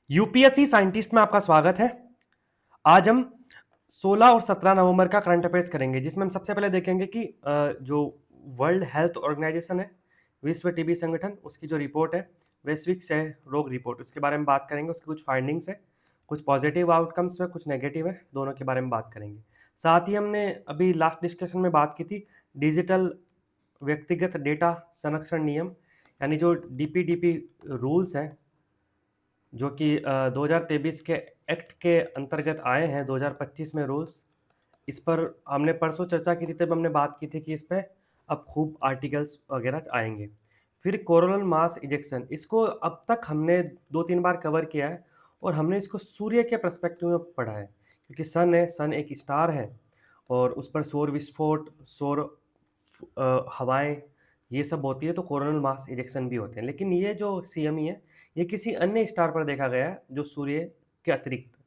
UPSC scientist में आपका स्वागत है। आज हम 16 और 17 नवंबर का करंट अफेयर्स करेंगे, जिसमें हम सबसे पहले देखेंगे कि जो वर्ल्ड हेल्थ ऑर्गेनाइजेशन है, विश्व टीबी संगठन, उसकी जो रिपोर्ट है, वैश्विक क्षय रोग रिपोर्ट, उसके बारे में बात करेंगे। उसकी कुछ फाइंडिंग्स है, कुछ पॉजिटिव आउटकम्स है, कुछ नेगेटिव है, दोनों के बारे में बात करेंगे। साथ ही हमने अभी लास्ट डिस्कशन में बात की थी डिजिटल व्यक्तिगत डेटा संरक्षण नियम, यानी जो डीपीडीपी रूल्स हैं, जो कि 2023 के एक्ट के अंतर्गत आए हैं 2025 में रूल्स। इस पर हमने परसों चर्चा की थी, तब हमने बात की थी कि इस पे अब खूब आर्टिकल्स वगैरह आएंगे। फिर कोरोनल मास इजेक्शन, इसको अब तक हमने 2-3 बार कवर किया है और हमने इसको सूर्य के पर्सपेक्टिव में पढ़ा है, क्योंकि सन है, सन एक स्टार है और उस पर सौर विस्फोट, सौर हवाएं, ये सब होती है, तो कोरोनल मास इजेक्शन भी होते हैं। लेकिन ये जो सीएमई है, ये किसी अन्य स्टार पर देखा गया है जो सूर्य के अतिरिक्त।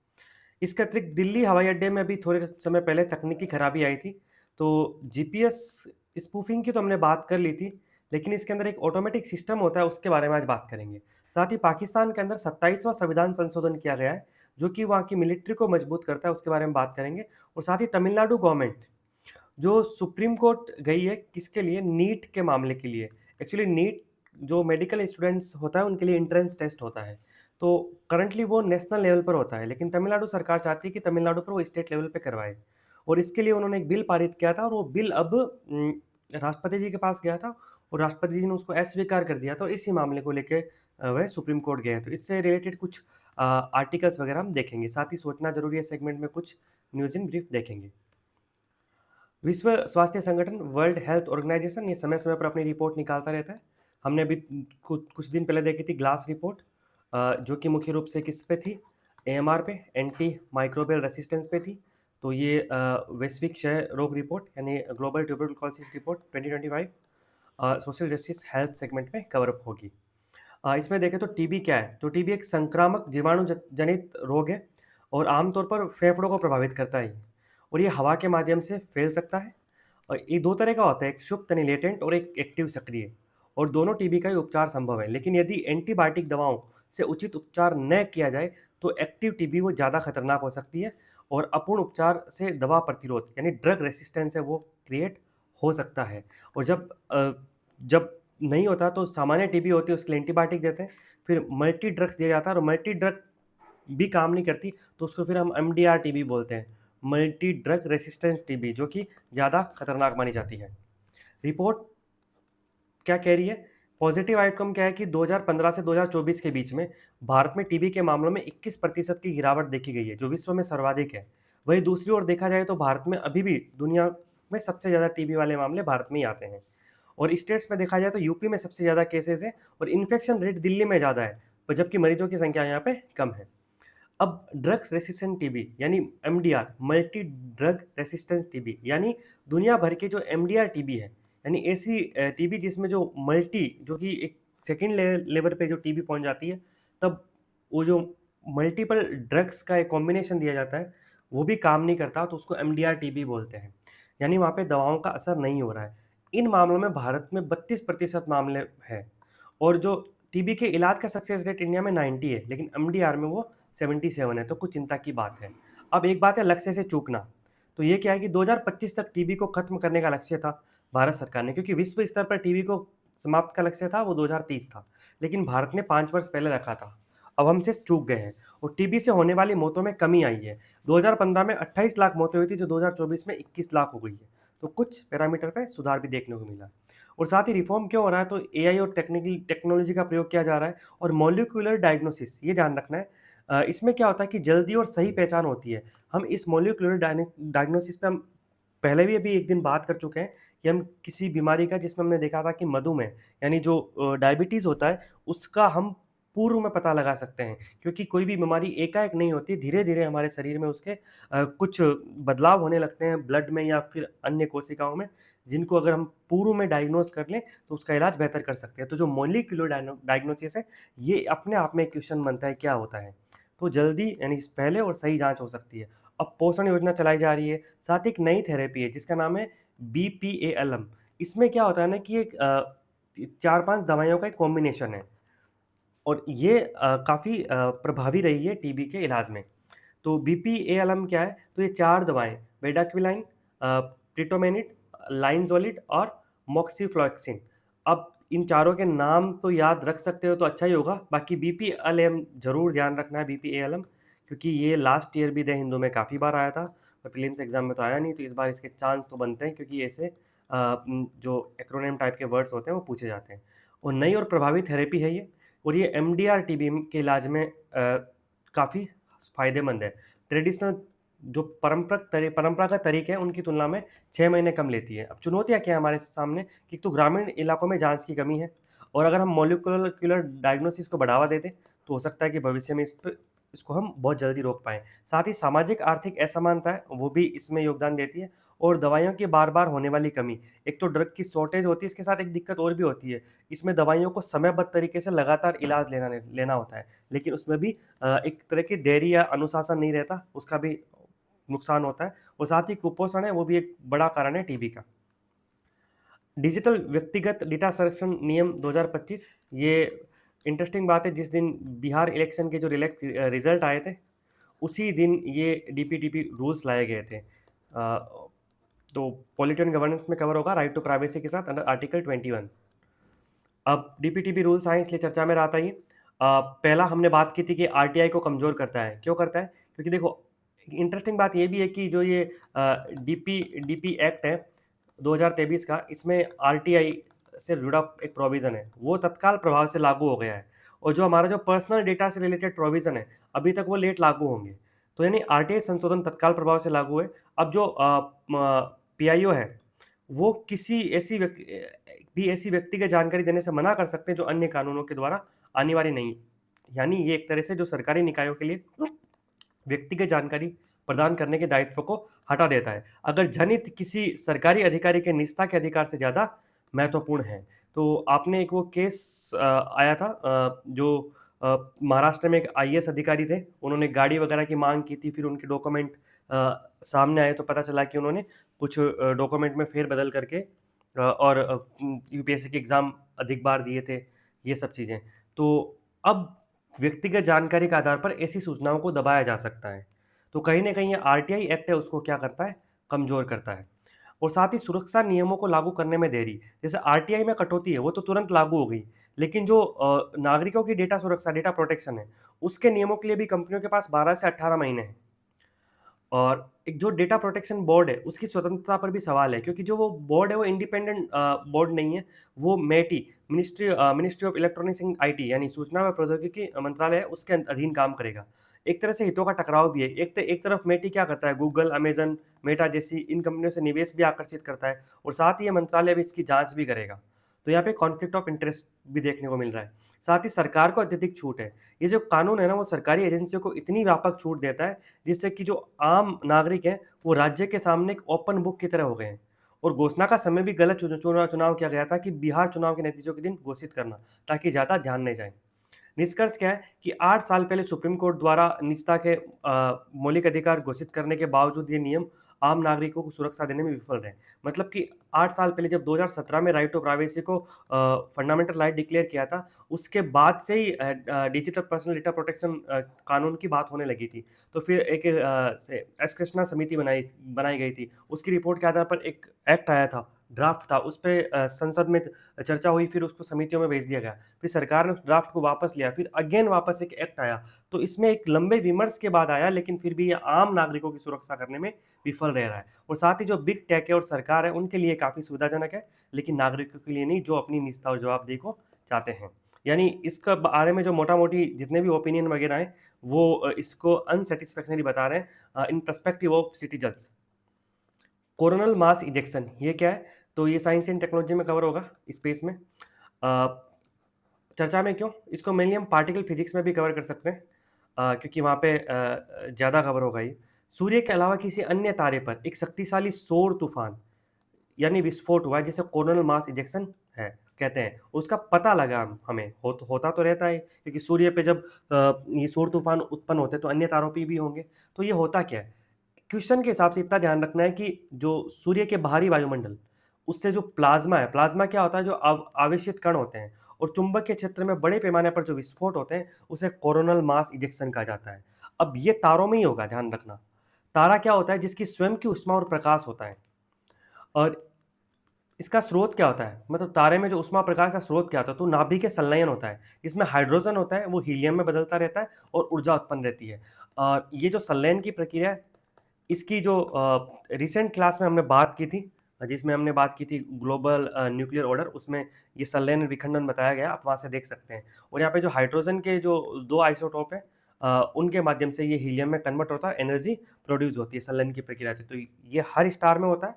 इसके अतिरिक्त दिल्ली हवाई अड्डे में भी थोड़े समय पहले तकनीकी खराबी आई थी। तो जीपीएस स्पूफिंग की तो हमने बात कर ली थी, लेकिन इसके अंदर एक ऑटोमेटिक सिस्टम होता है, उसके बारे में आज बात करेंगे। साथ ही पाकिस्तान के अंदर 27वां संविधान संशोधन किया गया है, जो कि वहाँ की मिलिट्री को मजबूत करता है, उसके बारे में बात करेंगे। और साथ ही तमिलनाडु गवर्नमेंट जो सुप्रीम कोर्ट गई है, किसके लिए? नीट के मामले के लिए। एक्चुअली नीट जो मेडिकल स्टूडेंट्स होता है, उनके लिए एंट्रेंस टेस्ट होता है, तो करंटली वो नेशनल लेवल पर होता है, लेकिन तमिलनाडु सरकार चाहती है कि तमिलनाडु पर वो स्टेट लेवल पे करवाए। और इसके लिए उन्होंने एक बिल पारित किया था, और वो बिल अब राष्ट्रपति जी के पास गया था, और राष्ट्रपति जी ने उसको अस्वीकार कर दिया था, और इसी मामले को लेके वह सुप्रीम कोर्ट गए हैं। तो इससे रिलेटेड कुछ आर्टिकल्स वगैरह हम देखेंगे। साथ ही सोचना जरूरी है सेगमेंट में कुछ न्यूज़ इन ब्रीफ देखेंगे। विश्व स्वास्थ्य संगठन, वर्ल्ड हेल्थ ऑर्गेनाइजेशन, ये समय समय पर अपनी रिपोर्ट निकालता रहता है। हमने अभी कुछ दिन पहले देखी थी ग्लास रिपोर्ट, जो कि मुख्य रूप से किस पे थी? एएमआर पे, एंटी माइक्रोबियल रेसिस्टेंस पे थी। तो ये वैश्विक क्षय रोग रिपोर्ट, यानी global tuberculosis report 2025 social justice health segment में कवर अप होगी। इसमें देखें तो टीबी क्या है? तो टीबी एक संक्रामक जीवाणु जनित रोग है, और आमतौर पर फेफड़ों को प्रभावित करता है, और ये हवा के माध्यम से फैल सकता है। और ये दो तरह का होता है, एक सुप्त यानी लेटेंट और एक एक्टिव सक्रिय, और दोनों टीबी का ही उपचार संभव है। लेकिन यदि एंटीबायोटिक दवाओं से उचित उपचार न किया जाए, तो एक्टिव टीबी वो ज़्यादा खतरनाक हो सकती है, और अपूर्ण उपचार से दवा प्रतिरोध यानी ड्रग रेसिस्टेंस है वो क्रिएट हो सकता है। और जब नहीं होता तो सामान्य टीबी होती है, उसके लिए एंटीबायोटिक देते हैं। फिर मल्टी ड्रग्स दिया जाता है, और मल्टी ड्रग भी काम नहीं करती, तो उसको फिर हम एमडीआर टीबी बोलते हैं, मल्टी ड्रग रेसिस्टेंट टीबी, जो कि ज़्यादा खतरनाक मानी जाती है। रिपोर्ट क्या कह रही है? पॉजिटिव आउटकम क्या है कि 2015 से 2024 के बीच में भारत में टीबी के मामलों में 21% की गिरावट देखी गई है, जो विश्व में सर्वाधिक है। वहीं दूसरी ओर देखा जाए तो भारत में अभी भी दुनिया में सबसे ज़्यादा टीबी वाले मामले भारत में ही आते हैं। और स्टेट्स में देखा जाए तो यूपी में सबसे ज़्यादा केसेस है, और इन्फेक्शन रेट दिल्ली में ज़्यादा है, पर जबकि मरीजों की संख्या यहाँ पे कम है। अब ड्रग्स रेसिस्टेंट टीबी यानी MDR, multi drug resistance TB, यानी दुनिया भर के जो एमडीआर टीबी है, यानी ऐसी टीबी जिसमें जो मल्टी, जो कि एक सेकेंड लेवल पे जो टीबी पहुंच जाती है, तब वो जो मल्टीपल ड्रग्स का एक कॉम्बिनेशन दिया जाता है, वो भी काम नहीं करता, तो उसको एमडीआर टीबी बोलते हैं। यानी वहाँ पे दवाओं का असर नहीं हो रहा है। इन मामलों में भारत में 32% मामले हैं, और जो टीबी के इलाज का सक्सेस रेट इंडिया में 90 है, लेकिन एमडीआर में वो 77 है, तो कुछ चिंता की बात है। अब एक बात है लक्ष्य से चूकना, तो ये क्या है कि 2025 तक टीबी को खत्म करने का लक्ष्य था भारत सरकार ने, क्योंकि विश्व स्तर पर टीबी को समाप्त का लक्ष्य था वो 2030 था, लेकिन भारत ने 5 वर्ष पहले रखा था। अब हमसे चूक गए हैं, और टीबी से होने वाली मौतों में कमी आई है। 2015 में 28 लाख मौतें हुई थी, जो 2024 में 21 लाख हो गई है, तो कुछ पैरामीटर पे सुधार भी देखने को मिला। और साथ ही रिफॉर्म क्यों हो रहा है? तो एआई और टेक्नोलॉजी का प्रयोग किया जा रहा है, और मॉलिक्यूलर डायग्नोसिस, ये ध्यान रखना है। इसमें क्या होता है कि जल्दी और सही पहचान होती है। हम इस मॉलिक्यूलर डायग्नोसिस पे हम पहले भी अभी एक दिन बात कर चुके हैं, कि हम किसी बीमारी का, जिसमें हमने देखा था कि मधुमेह यानी जो डायबिटीज़ होता है, उसका हम पूर्व में पता लगा सकते हैं, क्योंकि कोई भी बीमारी एकाएक नहीं होती, धीरे-धीरे हमारे शरीर में उसके कुछ बदलाव होने लगते हैं ब्लड में या फिर अन्य कोशिकाओं में, जिनको अगर हम पूर्व में डायग्नोज़ कर लें, तो उसका इलाज बेहतर कर सकते हैं। तो जो मॉलिक्यूलर डायग्नोसिस है, ये अपने आप में एक क्वेश्चन बनता है, क्या होता है? तो जल्दी यानी पहले और सही जाँच हो सकती है। अब पोषण योजना चलाई जा रही है, साथ ही एक नई थेरेपी है जिसका नाम है बीपीएएलएम। इसमें क्या होता है ना कि एक 4-5 दवाइयों का एक कॉम्बिनेशन है। और ये काफ़ी प्रभावी रही है टीबी के इलाज में। तो बीपीएएलएम क्या है? तो ये 4 दवाएँ बेडाक्विलाइन, प्रिटोमेनिड, लाइनज़ोलिड और मोक्सीफ्लॉक्सिन। अब इन चारों के नाम तो याद रख सकते हो तो अच्छा ही होगा, बाकी बीपीएलएम ज़रूर ध्यान रखना है बीपीएलएम, क्योंकि ये लास्ट ईयर भी द हिंदू में काफ़ी बार आया था, पर प्रीलिम्स एग्ज़ाम में तो आया नहीं, तो इस बार इसके चांस तो बनते हैं क्योंकि ऐसे जो एक्रोनिम टाइप के वर्ड्स होते हैं वो पूछे जाते हैं। और नई और प्रभावी थेरेपी है ये, और ये एमडीआर टीबी के इलाज में काफ़ी फ़ायदेमंद है। ट्रेडिशनल जो परंपरागत तरीके हैं उनकी तुलना में 6 महीने कम लेती है। अब चुनौतियाँ क्या हैं हमारे सामने कि एक तो ग्रामीण इलाकों में जाँच की कमी है, और अगर हम मॉलिक्यूलर डायग्नोसिस को बढ़ावा दें तो हो सकता है कि भविष्य में इसको हम बहुत जल्दी रोक पाएँ। साथ ही सामाजिक आर्थिक असमानता है, वो भी इसमें योगदान देती है, और दवाइयों की बार-बार होने वाली कमी। एक तो ड्रग की शॉर्टेज होती है, इसके साथ एक दिक्कत और भी होती है। इसमें दवाइयों को समयबद्ध तरीके से लगातार इलाज लेना होता है, लेकिन उसमें भी एक तरह की देरी या अनुशासन नहीं रहता, उसका भी नुकसान होता है, और साथ ही कुपोषण है, वो भी एक बड़ा कारण है टीबी का। डिजिटल व्यक्तिगत डेटा संरक्षण नियम 2025, ये इंटरेस्टिंग बात है, जिस दिन बिहार इलेक्शन के जो रिजल्ट आए थे, उसी दिन ये डीपीटीपी रूल्स लाए गए थे। तो पॉलिटी एंड गवर्नेंस में कवर होगा राइट टू प्राइवेसी के साथ अंडर आर्टिकल 21। अब डीपीटीपी रूल्स आए इसलिए चर्चा में आता है ये। पहला हमने बात की थी कि आरटीआई को कमज़ोर करता है। क्यों करता है? क्योंकि देखो, इंटरेस्टिंग बात ये भी है कि जो ये डीपी डीपी एक्ट है 2023 का, इसमें आरटीआई से जुड़ा एक प्रोविज़न है, वो तत्काल प्रभाव से लागू हो गया है, और जो हमारा जो पर्सनल डेटा से रिलेटेड प्रोविज़न है, अभी तक वो लेट लागू होंगे। तो यानी आरटीआई संशोधन तत्काल प्रभाव से लागू है। अब जो पीआईओ है, वो किसी ऐसी व्यक्ति की जानकारी देने से मना कर सकते हैं जो अन्य कानूनों के द्वारा अनिवार्य नहीं। यानी ये एक तरह से जो सरकारी निकायों के लिए व्यक्तिगत जानकारी प्रदान करने के दायित्व को हटा देता है, अगर जनहित किसी सरकारी अधिकारी के निजता के अधिकार से ज़्यादा महत्वपूर्ण है। तो आपने एक वो केस आया था, जो महाराष्ट्र में एक आईएएस अधिकारी थे, उन्होंने गाड़ी वगैरह की माँग की थी, फिर उनके डॉक्यूमेंट सामने आए तो पता चला कि उन्होंने कुछ डॉक्यूमेंट में फेर-बदल करके और यूपीएससी के एग्ज़ाम अधिक बार दिए थे, ये सब चीज़ें। तो अब व्यक्तिगत जानकारी के आधार पर ऐसी सूचनाओं को दबाया जा सकता है। तो कहीं न कहीं ये आरटीआई एक्ट है, उसको क्या करता है? कमज़ोर करता है। और साथ ही सुरक्षा नियमों को लागू करने में देरी। जैसे आरटीआई में कटौती है, वो तो तुरंत लागू हो गई। लेकिन जो नागरिकों की डेटा सुरक्षा, डेटा प्रोटेक्शन है, उसके नियमों के लिए भी कंपनियों के पास 12 से 18 महीने हैं। और एक जो डेटा प्रोटेक्शन बोर्ड है, उसकी स्वतंत्रता पर भी सवाल है, क्योंकि जो वो बोर्ड है वो इंडिपेंडेंट बोर्ड नहीं है, वो MeitY ministry of electronics and IT यानी सूचना व प्रौद्योगिकी मंत्रालय है, उसके अधीन काम करेगा। एक तरह से हितों का टकराव भी है। एक तरफ मेटी क्या करता है, गूगल, अमेज़न, मेटा जैसी इन कंपनियों से निवेश भी आकर्षित करता है, और साथ ही ये मंत्रालय भी इसकी जाँच भी करेगा। तो यहाँ पे कॉन्फ्लिक्ट ऑफ इंटरेस्ट भी देखने को मिल रहा है। साथ ही सरकार को अत्यधिक छूट है। ये जो कानून है ना, वो सरकारी एजेंसियों को इतनी व्यापक छूट देता है, जिससे कि जो आम नागरिक हैं, वो राज्य के सामने एक ओपन बुक की तरह हो गए हैं। और घोषणा का समय भी गलत चुनाव किया गया था कि बिहार चुनाव के नतीजों के दिन घोषित करना, ताकि ज़्यादा ध्यान नहीं जाए। निष्कर्ष क्या है कि 8 साल पहले सुप्रीम कोर्ट द्वारा निजता के मौलिक अधिकार घोषित करने के बावजूद ये नियम आम नागरिकों को सुरक्षा देने में विफल रहे। मतलब कि 8 साल पहले जब 2017 में राइट टू प्राइवेसी को फंडामेंटल राइट डिक्लेयर किया था, उसके बाद से ही डिजिटल पर्सनल डेटा प्रोटेक्शन कानून की बात होने लगी थी। तो फिर एक एस कृष्णा समिति बनाई गई थी। उसकी रिपोर्ट के आधार पर एक एक्ट आया था, ड्राफ्ट था, उस पे संसद में चर्चा हुई, फिर उसको समितियों में भेज दिया गया। फिर सरकार ने उस ड्राफ्ट को वापस लिया, फिर अगेन वापस एक एक्ट आया। तो इसमें एक लंबे विमर्श के बाद आया, लेकिन फिर भी ये आम नागरिकों की सुरक्षा करने में विफल रह रहा है। और साथ ही जो बिग टेक है और सरकार है, उनके लिए काफ़ी सुविधाजनक है, लेकिन नागरिकों के लिए नहीं, जो अपनी निजता और जवाबदेही को चाहते हैं। यानी इसके बारे में जो मोटा-मोटी जितने भी ओपिनियन वगैरह हैं, वो इसको अनसैटिस्फैक्टरी बता रहे हैं in perspective of citizens. Coronal mass ejection ये क्या है? तो ये साइंस एंड टेक्नोलॉजी में कवर होगा, स्पेस में। चर्चा में क्यों? इसको मेनली हम पार्टिकल फिजिक्स में भी कवर कर सकते हैं, क्योंकि वहाँ पे ज़्यादा कवर होगा ये। सूर्य के अलावा किसी अन्य तारे पर एक शक्तिशाली सौर तूफान यानी विस्फोट हुआ है, जिसे कोरोनल मास इजेक्शन है कहते हैं। उसका पता लगा हमें, होता तो रहता है, क्योंकि सूर्य पे जब ये सौर तूफान उत्पन्न होते हैं तो अन्य तारों पे भी होंगे। तो ये होता क्या है? क्वेश्चन के हिसाब से इतना ध्यान रखना है कि जो सूर्य के बाहरी वायुमंडल, उससे जो प्लाज़्मा है, प्लाज़्मा क्या होता है? जो आवेशित कण होते हैं, और चुंबकीय क्षेत्र में बड़े पैमाने पर जो विस्फोट होते हैं उसे कोरोनल मास इजेक्शन कहा जाता है। अब ये तारों में ही होगा, ध्यान रखना। तारा क्या होता है? जिसकी स्वयं की ऊष्मा और प्रकाश होता है। और इसका स्रोत क्या होता है? मतलब तारे में जो ऊष्मा प्रकाश का स्रोत क्या होता है? तो नाभिक संलयन होता है। इसमें हाइड्रोजन होता है, वो हीलियम में बदलता रहता है और ऊर्जा उत्पन्न रहती है। ये जो संलयन की प्रक्रिया है, इसकी जो रिसेंट क्लास में हमने बात की थी, जिसमें हमने बात की थी ग्लोबल न्यूक्लियर ऑर्डर, उसमें ये संलयन और विखंडन बताया गया, आप वहाँ से देख सकते हैं। और यहाँ पे जो हाइड्रोजन के जो 2 आइसोटोप हैं, उनके माध्यम से ये हीलियम में कन्वर्ट होता है, एनर्जी प्रोड्यूस होती है, संलयन की प्रक्रिया होती है। तो ये हर स्टार में होता है।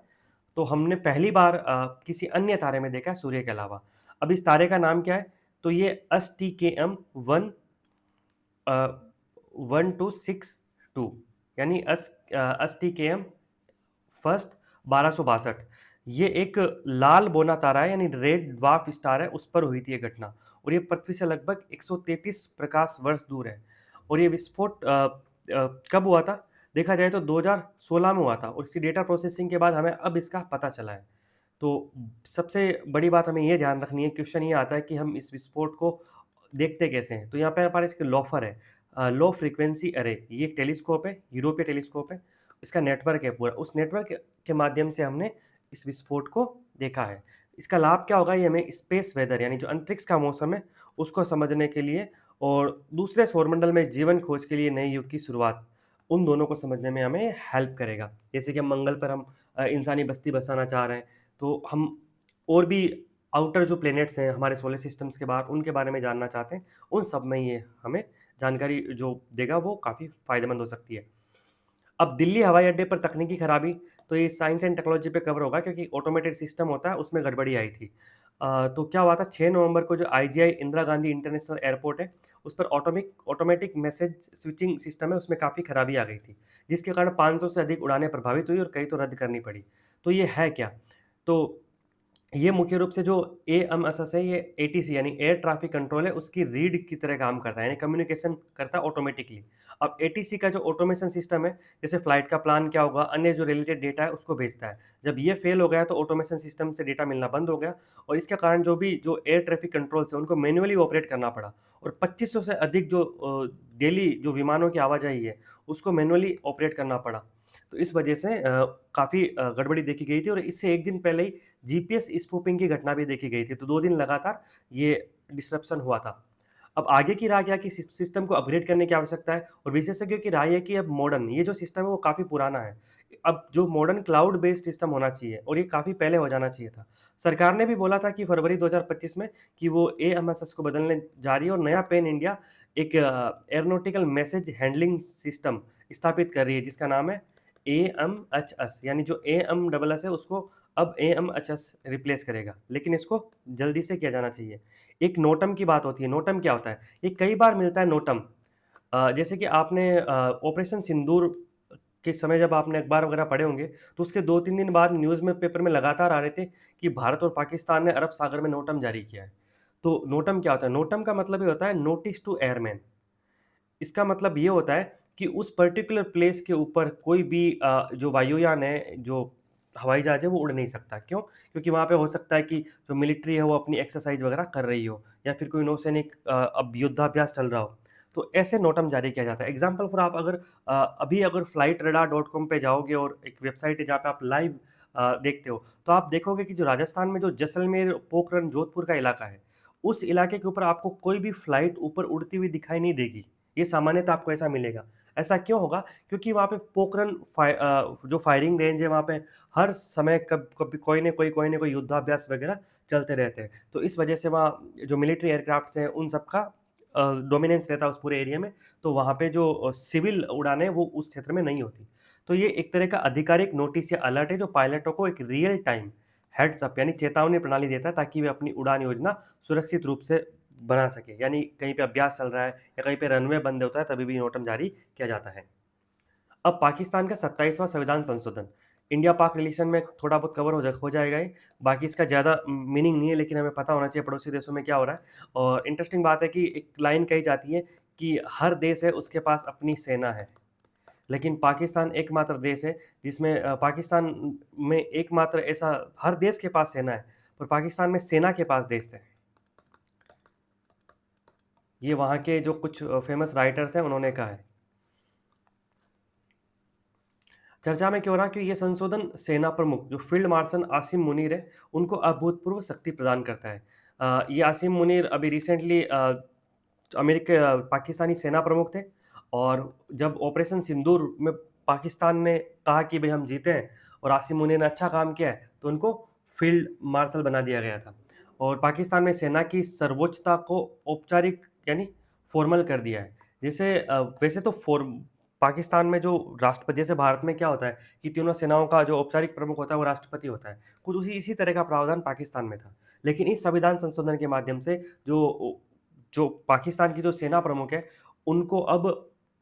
तो हमने पहली बार किसी अन्य तारे में देखा है सूर्य के अलावा। अब इस तारे का नाम क्या है? तो ये STKM 1262 यानी STKM फर्स्ट 1262। ये एक लाल बोना तारा है, यानी रेड ड्वार्फ स्टार है, उस पर हुई थी ये घटना। और ये पृथ्वी से लगभग 133 प्रकाश वर्ष दूर है। और ये विस्फोट कब हुआ था? देखा जाए तो 2016 में हुआ था, और इसकी डेटा प्रोसेसिंग के बाद हमें अब इसका पता चला है। तो सबसे बड़ी बात हमें ये ध्यान रखनी है, क्वेश्चन ये आता है कि हम इस विस्फोट को देखते कैसे हैं? तो यहाँ पे हमारे इसके लोफर है, लो फ्रीक्वेंसी अरे, ये एक टेलीस्कोप है, यूरोपीय टेलीस्कोप है। इसका नेटवर्क है पूरा, उस नेटवर्क के माध्यम से हमने इस विस्फोट को देखा है। इसका लाभ क्या होगा? ये हमें स्पेस वेदर यानी जो अंतरिक्ष का मौसम है उसको समझने के लिए, और दूसरे सौरमंडल में जीवन खोज के लिए नए युग की शुरुआत, उन दोनों को समझने में हमें हेल्प करेगा। जैसे कि हम मंगल पर हम इंसानी बस्ती बसाना चाह रहे हैं, तो हम और भी आउटर जो प्लैनेट्स हैं हमारे सोलर सिस्टम्स के बाहर, उनके बारे में जानना चाहते हैं, उन सब में ये हमें जानकारी जो देगा वो काफ़ी फ़ायदेमंद हो सकती है। अब दिल्ली हवाई अड्डे पर तकनीकी खराबी, तो ये साइंस एंड टेक्नोलॉजी पे कवर होगा, क्योंकि ऑटोमेटेड सिस्टम होता है, उसमें गड़बड़ी आई थी। तो क्या हुआ था, 6 नवंबर को जो IGI Indira Gandhi international airport है, उस पर ऑटोमेटिक मैसेज स्विचिंग सिस्टम है, उसमें काफ़ी खराबी आ गई थी, जिसके कारण 500 से अधिक उड़ानें प्रभावित हुई और कई तो रद्द करनी पड़ी। तो ये है क्या? तो ये मुख्य रूप से जो AMSS है, ये ATC यानी एयर ट्रैफिक कंट्रोल है, उसकी रीड की तरह काम करता है, यानी कम्युनिकेशन करता है ऑटोमेटिकली। अब ATC का जो ऑटोमेशन सिस्टम है, जैसे फ्लाइट का प्लान क्या होगा, अन्य जो रिलेटेड डेटा है उसको भेजता है। जब ये फेल हो गया तो ऑटोमेशन सिस्टम से डेटा मिलना बंद हो गया, और इसके कारण जो एयर ट्रैफिक कंट्रोल्स है उनको मैन्युअली ऑपरेट करना पड़ा, और 2500 से अधिक जो डेली जो विमानों की आवाजाही है उसको मैन्युअली ऑपरेट करना पड़ा। तो इस वजह से काफ़ी गड़बड़ी देखी गई थी, और इससे एक दिन पहले ही जीपीएस स्पूफिंग की घटना भी देखी गई थी। तो 2 दिन लगातार ये डिसरप्शन हुआ था। अब आगे की राय क्या है कि सिस्टम को अपग्रेड करने की आवश्यकता है, और विशेषज्ञों की राय है कि अब मॉडर्न ये जो सिस्टम है वो काफ़ी पुराना है। अब जो मॉडर्न क्लाउड बेस्ड सिस्टम होना चाहिए, और ये काफ़ी पहले हो जाना चाहिए था। सरकार ने भी बोला था कि फरवरी 2025 में कि वो एएमएसएस को बदलने जा रही है, और नया पैन इंडिया एक एयरोनॉटिकल मैसेज हैंडलिंग सिस्टम स्थापित कर रही है, जिसका नाम है AMHS, यानी जो AMSS है उसको अब AMHS रिप्लेस करेगा, लेकिन इसको जल्दी से किया जाना चाहिए। एक नोटम की बात होती है, नोटम क्या होता है? ये कई बार मिलता है नोटम। जैसे कि आपने ऑपरेशन सिंदूर के समय जब आपने अखबार वगैरह पढ़े होंगे, तो उसके 2-3 दिन बाद न्यूज़ में पेपर में लगातार आ रहे थे कि भारत और पाकिस्तान ने अरब सागर में नोटम जारी किया है। तो नोटम क्या होता है? नोटम का मतलब ये होता है नोटिस टू एयरमैन। इसका मतलब ये होता है कि उस पर्टिकुलर प्लेस के ऊपर कोई भी जो वायुयान है, जो हवाई जहाज है, वो उड़ नहीं सकता। क्यों? क्योंकि वहाँ पे हो सकता है कि जो मिलिट्री है वो अपनी एक्सरसाइज वगैरह कर रही हो, या फिर कोई नौसैनिक अब युद्धाभ्यास चल रहा हो। तो ऐसे नोटम जारी किया जाता है। एग्जाम्पल फॉर आप अगर अभी अगर flightradar.com पे जाओगे, और एक वेबसाइट है जहाँ पे आप लाइव देखते हो, तो आप देखोगे कि जो राजस्थान में जो जैसलमेर, पोखरण, जोधपुर का इलाका है, उस इलाके के ऊपर आपको कोई भी फ्लाइट ऊपर उड़ती हुई दिखाई नहीं देगी। ये सामान्यतः आपको ऐसा मिलेगा। ऐसा क्यों होगा? क्योंकि वहाँ पे पोखरण जो फायरिंग रेंज है, वहाँ पे हर समय कभी कोई न कोई युद्धाभ्यास वगैरह चलते रहते हैं। तो इस वजह से वहाँ जो मिलिट्री एयरक्राफ्ट्स हैं उन सब का डोमिनेंस रहता है उस पूरे एरिया में। तो वहाँ पे जो सिविल उड़ानें वो उस क्षेत्र में नहीं होती। तो ये एक तरह का आधिकारिक नोटिस या अलर्ट है, जो पायलटों को एक रियल टाइम हेड्स अप यानी चेतावनी प्रणाली देता है, ताकि वे अपनी उड़ान योजना सुरक्षित रूप से बना सके। यानी कहीं पे अभ्यास चल रहा है या कहीं पे रनवे बंद होता है, तभी भी नोटम जारी किया जाता है। अब पाकिस्तान का 27वां संविधान संशोधन, इंडिया पाक रिलेशन में थोड़ा बहुत कवर हो जाएगा ये। बाकी इसका ज़्यादा मीनिंग नहीं है, लेकिन हमें पता होना चाहिए पड़ोसी देशों में क्या हो रहा है। और इंटरेस्टिंग बात है कि एक लाइन कही जाती है कि हर देश है उसके पास अपनी सेना है, लेकिन पाकिस्तान एकमात्र देश है जिसमें पाकिस्तान में एकमात्र ऐसा, हर देश के पास सेना है, पर पाकिस्तान में सेना के पास देश है। ये वहाँ के जो कुछ फेमस राइटर्स हैं उन्होंने कहा है। चर्चा में क्यों रहा कि ये संशोधन सेना प्रमुख जो फील्ड मार्शल आसिम मुनीर है उनको अभूतपूर्व शक्ति प्रदान करता है। ये आसिम मुनीर अभी रिसेंटली पाकिस्तानी सेना प्रमुख थे, और जब ऑपरेशन सिंदूर में पाकिस्तान ने कहा कि भाई हम जीते हैं और आसिम मुनीर ने अच्छा काम किया है, तो उनको फील्ड मार्शल बना दिया गया था। और पाकिस्तान में सेना की सर्वोच्चता को औपचारिक यानी फॉर्मल कर दिया है। जैसे वैसे तो पाकिस्तान में जो राष्ट्रपति, जैसे भारत में क्या होता है कि तीनों सेनाओं का जो औपचारिक प्रमुख होता है वो राष्ट्रपति होता है, कुछ उसी इसी तरह का प्रावधान पाकिस्तान में था। लेकिन इस संविधान संशोधन के माध्यम से जो जो पाकिस्तान की जो सेना प्रमुख है, उनको अब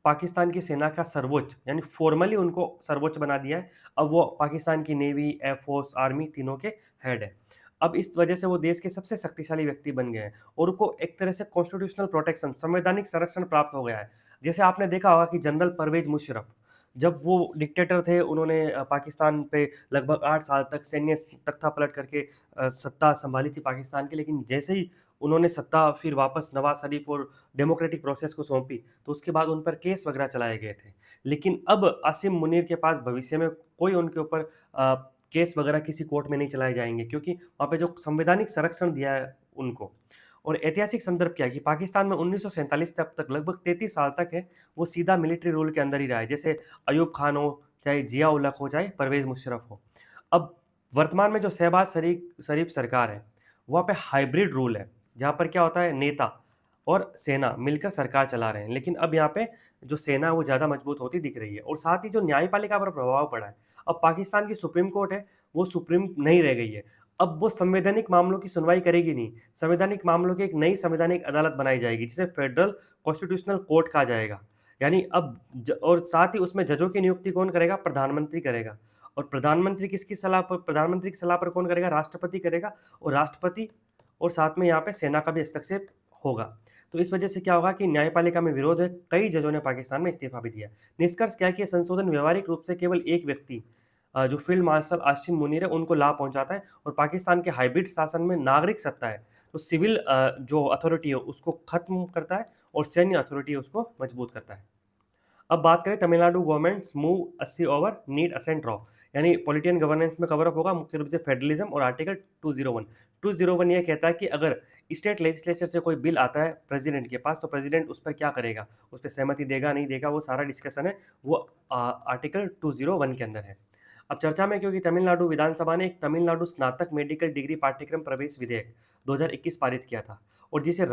पाकिस्तान की सेना का सर्वोच्च यानी फॉर्मली उनको सर्वोच्च बना दिया है। अब वो पाकिस्तान की नेवी, एयरफोर्स, आर्मी तीनों के हेड है। अब इस वजह से वो देश के सबसे शक्तिशाली व्यक्ति बन गए हैं और उनको एक तरह से कॉन्स्टिट्यूशनल प्रोटेक्शन, संवैधानिक संरक्षण प्राप्त हो गया है। जैसे आपने देखा होगा कि जनरल परवेज मुशर्रफ जब वो डिक्टेटर थे, उन्होंने पाकिस्तान पे लगभग 8 साल तक सैन्य तख्ता पलट करके सत्ता संभाली थी पाकिस्तान की। लेकिन जैसे ही उन्होंने सत्ता फिर वापस नवाज शरीफ और डेमोक्रेटिक प्रोसेस को सौंपी, तो उसके बाद उन पर केस वगैरह चलाए गए थे। लेकिन अब आसिम मुनीर के पास भविष्य में कोई उनके ऊपर केस वगैरह किसी कोर्ट में नहीं चलाए जाएंगे, क्योंकि वहाँ पे जो संवैधानिक संरक्षण दिया है उनको। और ऐतिहासिक संदर्भ क्या है कि पाकिस्तान में 1947 से अब तक लगभग 33 साल तक है वो सीधा मिलिट्री रूल के अंदर ही रहा है। जैसे अयूब खान हो, चाहे जिया उल हक हो, चाहे परवेज मुशर्रफ हो। अब वर्तमान में जो शहबाज शरीफ सरकार है, वहाँ पे हाइब्रिड रूल है, जहाँ पर क्या होता है नेता और सेना मिलकर सरकार चला रहे हैं। लेकिन अब यहाँ पे जो सेना है वो ज़्यादा मजबूत होती दिख रही है, और साथ ही जो न्यायपालिका पर प्रभाव पड़ा है। अब पाकिस्तान की सुप्रीम कोर्ट है, वो सुप्रीम नहीं रह गई है। अब वो संवैधानिक मामलों की सुनवाई करेगी नहीं, संवैधानिक मामलों की एक नई संवैधानिक अदालत बनाई जाएगी जिसे फेडरल कॉन्स्टिट्यूशनल कोर्ट कहा जाएगा। यानी अब और साथ ही उसमें जजों की नियुक्ति कौन करेगा? प्रधानमंत्री करेगा। और प्रधानमंत्री की सलाह पर कौन करेगा? राष्ट्रपति करेगा। और राष्ट्रपति और साथ में यहाँ पे सेना का भी हस्तक्षेप होगा। तो इस वजह से क्या होगा कि न्यायपालिका में विरोध है, कई जजों ने पाकिस्तान में इस्तीफा भी दिया। निष्कर्ष क्या है कि ये संशोधन व्यवहारिक रूप से केवल एक व्यक्ति, जो फील्ड मार्शल आसिम मुनीर है, उनको लाभ पहुंचाता है, और पाकिस्तान के हाइब्रिड शासन में नागरिक सत्ता है तो सिविल जो अथॉरिटी है उसको खत्म करता है, और सैन्य अथॉरिटी है उसको मजबूत करता है। अब बात करें Tamil Nadu government's move 80 over need assent row, यानी पॉलिटियन गवर्नेंस में कवर अप होगा मुख्य रूप से फेडरलिज्म और आर्टिकल 201 ये कहता है कि अगर स्टेट लेजिस्लेचर से कोई बिल आता है प्रेसिडेंट के पास, तो प्रेसिडेंट उस पर क्या करेगा, उस पर सहमति देगा नहीं देगा, वो सारा डिस्कशन है वो आर्टिकल 201 के अंदर है। अब चर्चा में क्योंकि तमिलनाडु विधानसभा ने एक तमिलनाडु स्नातक मेडिकल डिग्री पाठ्यक्रम प्रवेश विधेयक 2021 पारित किया था, और जिसे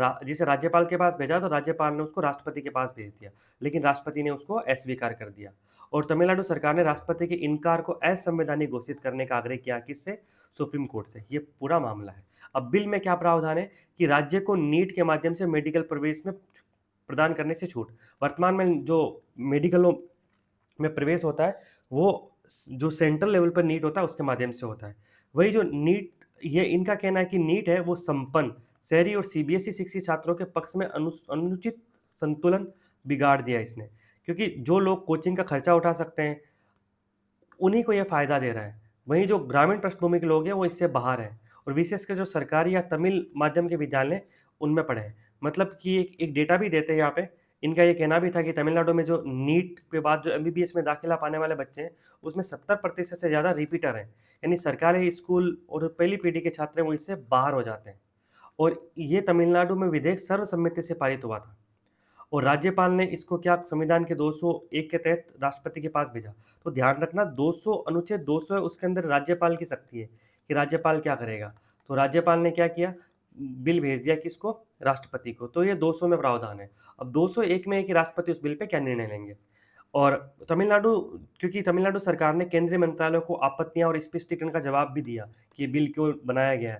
राज्यपाल के पास भेजा, तो राज्यपाल ने उसको राष्ट्रपति के पास भेज दिया, लेकिन राष्ट्रपति ने उसको अस्वीकार कर दिया। और तमिलनाडु सरकार ने राष्ट्रपति के इनकार को असंवैधानिक घोषित करने का आग्रह किया, किससे? सुप्रीम कोर्ट से। ये पूरा मामला है। अब बिल में क्या प्रावधान है कि राज्य को नीट के माध्यम से मेडिकल प्रवेश में प्रदान करने से छूट। वर्तमान में जो मेडिकलों में प्रवेश होता है वो जो सेंट्रल लेवल पर नीट होता है उसके माध्यम से होता है। वही जो नीट, ये इनका कहना है कि नीट है वो संपन्न शहरी और सीबीएसई शिक्षित छात्रों के पक्ष में अनुचित संतुलन बिगाड़ दिया इसने, क्योंकि जो लोग कोचिंग का खर्चा उठा सकते हैं उन्हीं को ये फ़ायदा दे रहा है। वहीं जो ग्रामीण पृष्ठभूमि के लोग हैं वो इससे बाहर हैं, और विशेषकर जो सरकारी या तमिल माध्यम के विद्यालय उनमें पढ़े हैं। मतलब कि एक डेटा भी देते हैं यहाँ पे। इनका ये कहना भी था कि तमिलनाडु में जो नीट के बाद जो एमबीबीएस में दाखिला पाने वाले बच्चे हैं, उसमें 70% से ज़्यादा रिपीटर हैं। यानी सरकारी स्कूल और पहली पीढ़ी के छात्र हैं वो इससे बाहर हो जाते हैं। और ये तमिलनाडु में विधेयक सर्वसम्मति से पारित हुआ था, और राज्यपाल ने इसको क्या संविधान के 201 के तहत राष्ट्रपति के पास भेजा। तो ध्यान रखना, 200 अनुच्छेद 200 है, उसके अंदर राज्यपाल की शक्ति है कि राज्यपाल क्या करेगा। तो राज्यपाल ने क्या किया, बिल भेज दिया किसको? राष्ट्रपति को। तो ये 200 में प्रावधान है। अब 201 में है कि राष्ट्रपति उस बिल पे क्या निर्णय लेंगे। और तमिलनाडु, क्योंकि तमिलनाडु सरकार ने केंद्रीय मंत्रालयों को आपत्तियां और स्पष्टीकरण का जवाब भी दिया कि ये बिल क्यों बनाया गया है,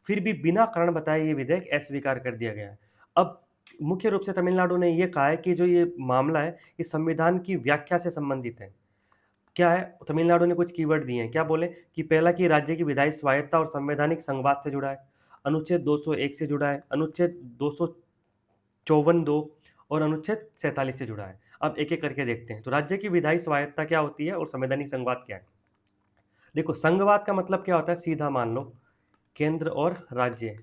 फिर भी बिना कारण बताए ये विधेयक अस्वीकार कर दिया गया है। अब मुख्य रूप से तमिलनाडु ने ये कहा है कि जो ये मामला है ये संविधान की व्याख्या से संबंधित है। क्या है? तमिलनाडु ने कुछ कीवर्ड दिए हैं। क्या बोले कि पहला कि राज्य की विधायी स्वायत्ता और संवैधानिक संवाद से जुड़ा है, अनुच्छेद 201 से जुड़ा है, अनुच्छेद 254 2 और अनुच्छेद 47 से जुड़ा है। अब एक-एक करके देखते हैं। तो राज्य की विधायी स्वायत्ता क्या होती है और संवैधानिक संवाद क्या है? देखो, संघवाद का मतलब क्या होता है? सीधा मान लो केंद्र और राज्य,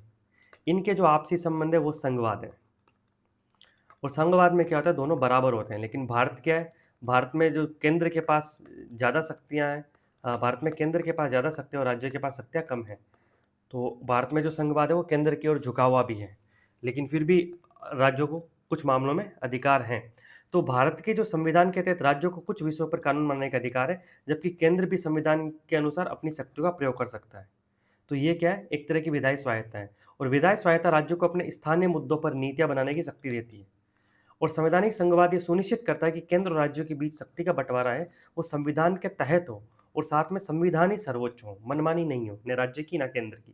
इनके जो आपसी संबंध है वो संघवाद है। और संघवाद में क्या होता है, दोनों बराबर होते हैं। लेकिन भारत क्या है, भारत में जो केंद्र के पास ज़्यादा शक्तियाँ हैं, भारत में केंद्र के पास ज़्यादा शक्तियाँ और राज्य के पास शक्तियाँ कम हैं। तो भारत में जो संघवाद है वो केंद्र की ओर झुका हुआ भी है, लेकिन फिर भी राज्यों को कुछ मामलों में अधिकार हैं। तो भारत के जो संविधान के तहत राज्यों को कुछ विषयों पर कानून बनाने का अधिकार है, जबकि केंद्र भी संविधान के अनुसार अपनी शक्तियों का प्रयोग कर सकता है। तो ये क्या है, एक तरह की विधायी स्वायत्ता है। और विधायी स्वायत्ता राज्यों को अपने स्थानीय मुद्दों पर नीतियां बनाने की शक्ति देती है। और संवैधानिक संघवाद ये सुनिश्चित करता है कि केंद्र और राज्यों के बीच शक्ति का बंटवारा है वो संविधान के तहत हो, और साथ में संविधान ही सर्वोच्च हो, मनमानी नहीं हो, न राज्य की न केंद्र की।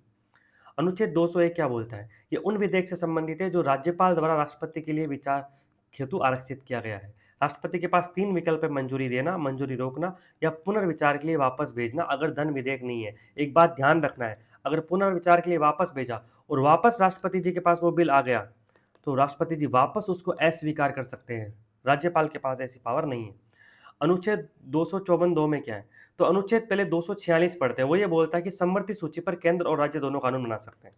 अनुच्छेद 201 क्या बोलता है? ये उन विधेयक से संबंधित है जो राज्यपाल द्वारा राष्ट्रपति के लिए विचार हेतु आरक्षित किया गया है। राष्ट्रपति के पास 3 विकल्प है: मंजूरी देना, मंजूरी रोकना या पुनर्विचार के लिए वापस भेजना, अगर धन विधेयक नहीं है। एक बात ध्यान रखना है, अगर पुनर्विचार के लिए वापस भेजा और वापस राष्ट्रपति जी के पास वो बिल आ गया, तो राष्ट्रपति जी वापस उसको अस्वीकार कर सकते हैं। राज्यपाल के पास ऐसी पावर नहीं है। अनुच्छेद 254(2) में क्या है? तो अनुच्छेद पहले 246 पढ़ते हैं, वो ये बोलता है कि समवर्ती सूची पर केंद्र और राज्य दोनों कानून बना सकते हैं।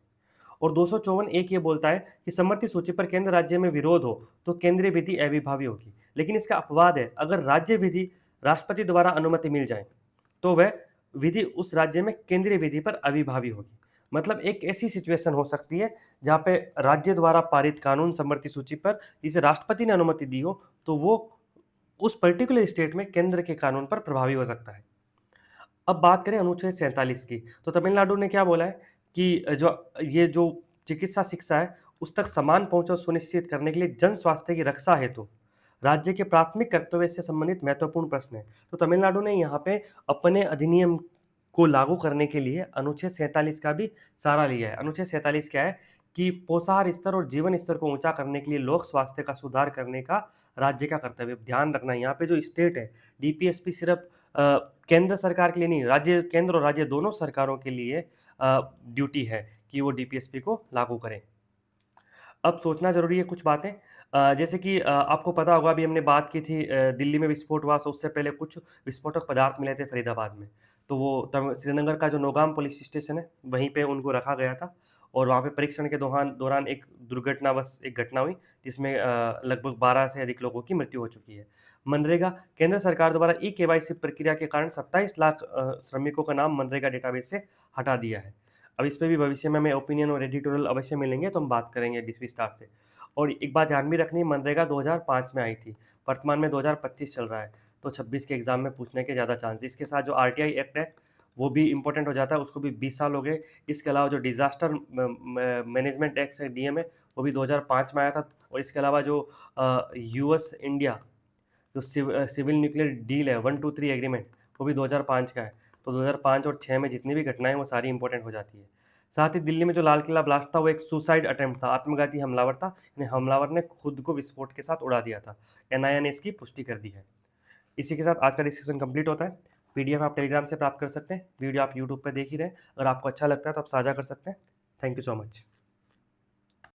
और 254(1) ये बोलता है कि समवर्ती सूची पर केंद्र राज्य में विरोध हो तो केंद्रीय विधि अविभावी होगी। लेकिन इसका अपवाद है, अगर राज्य विधि राष्ट्रपति द्वारा अनुमति मिल जाए तो वह विधि उस राज्य में केंद्रीय विधि पर अविभावी होगी। मतलब एक ऐसी सिचुएशन हो सकती है जहाँ पे राज्य द्वारा पारित कानून समवर्ती सूची पर जिसे राष्ट्रपति ने अनुमति दी हो, तो वो उस पर्टिकुलर स्टेट में केंद्र के कानून पर प्रभावी हो सकता है। अब बात करें अनुच्छेद 47 की, तो तमिलनाडु ने क्या बोला है कि जो चिकित्सा शिक्षा है, उस तक समान पहुँच सुनिश्चित करने के लिए जन स्वास्थ्य की रक्षा हेतु राज्य के प्राथमिक कर्तव्य से संबंधित महत्वपूर्ण प्रश्न है। तो तमिलनाडु ने यहाँ पे अपने अधिनियम को लागू करने के लिए अनुच्छेद 47 का भी सहारा लिया है। अनुच्छेद 47 क्या है कि पोषाहार स्तर और जीवन स्तर को ऊंचा करने के लिए लोक स्वास्थ्य का सुधार करने का राज्य का कर्तव्य। ध्यान रखना, यहाँ पे जो स्टेट है, डीपीएसपी सिर्फ केंद्र सरकार के लिए नहीं, राज्य, केंद्र और राज्य दोनों सरकारों के लिए ड्यूटी है कि वो डीपीएसपी को लागू करें। अब सोचना ज़रूरी है कुछ बातें, जैसे कि आपको पता होगा, अभी हमने बात की थी दिल्ली में विस्फोट हुआ, तो उससे पहले कुछ विस्फोटक पदार्थ मिले थे फरीदाबाद में। तो वो तब श्रीनगर का जो नौगाम पुलिस स्टेशन है, वहीं पे उनको रखा गया था और वहाँ पे परीक्षण के दौरान दौरान एक दुर्घटनावश एक घटना हुई, जिसमें लगभग 12 से अधिक लोगों की मृत्यु हो चुकी है। मनरेगा, केंद्र सरकार द्वारा ई-केवाईसी प्रक्रिया के कारण 27 लाख श्रमिकों का नाम मनरेगा डेटाबेस से हटा दिया है। अब इस पे भी भविष्य में हमें ओपिनियन और एडिटोरियल अवश्य मिलेंगे, तो हम बात करेंगे विस्तार से। और एक बात ध्यान भी रखनी है, मनरेगा 2005 में आई थी, वर्तमान में 2025 चल रहा है, तो 26 के एग्ज़ाम में पूछने के ज़्यादा चांस है। इसके साथ जो आरटीआई एक्ट है, वो भी इम्पोर्टेंट हो जाता है, उसको भी 20 साल हो गए। इसके अलावा जो डिज़ास्टर मैनेजमेंट एक्ट है, डीएम है, वो भी 2005 में आया था। और इसके अलावा जो यूएस इंडिया जो सिविल न्यूक्लियर डील है, 123 एग्रीमेंट, वो भी 2005 का है। तो 2005 और 6 में जितनी भी घटनाएं वो सारी इंपॉर्टेंट हो जाती है। साथ ही दिल्ली में जो लाल किला ब्लास्ट था, वो एक सुसाइड अटेम्प्ट था, आत्मघाती हमलावर था। हमलावर ने खुद को विस्फोट के साथ उड़ा दिया था। एनआईए ने इसकी पुष्टि कर दी है। इसी के साथ आज का डिस्कशन कंप्लीट होता है। पीडीएफ आप टेलीग्राम से प्राप्त कर सकते हैं, वीडियो आप यूट्यूब पर देख ही रहे हैं। अगर आपको अच्छा लगता है तो आप साझा कर सकते हैं। Thank you so much.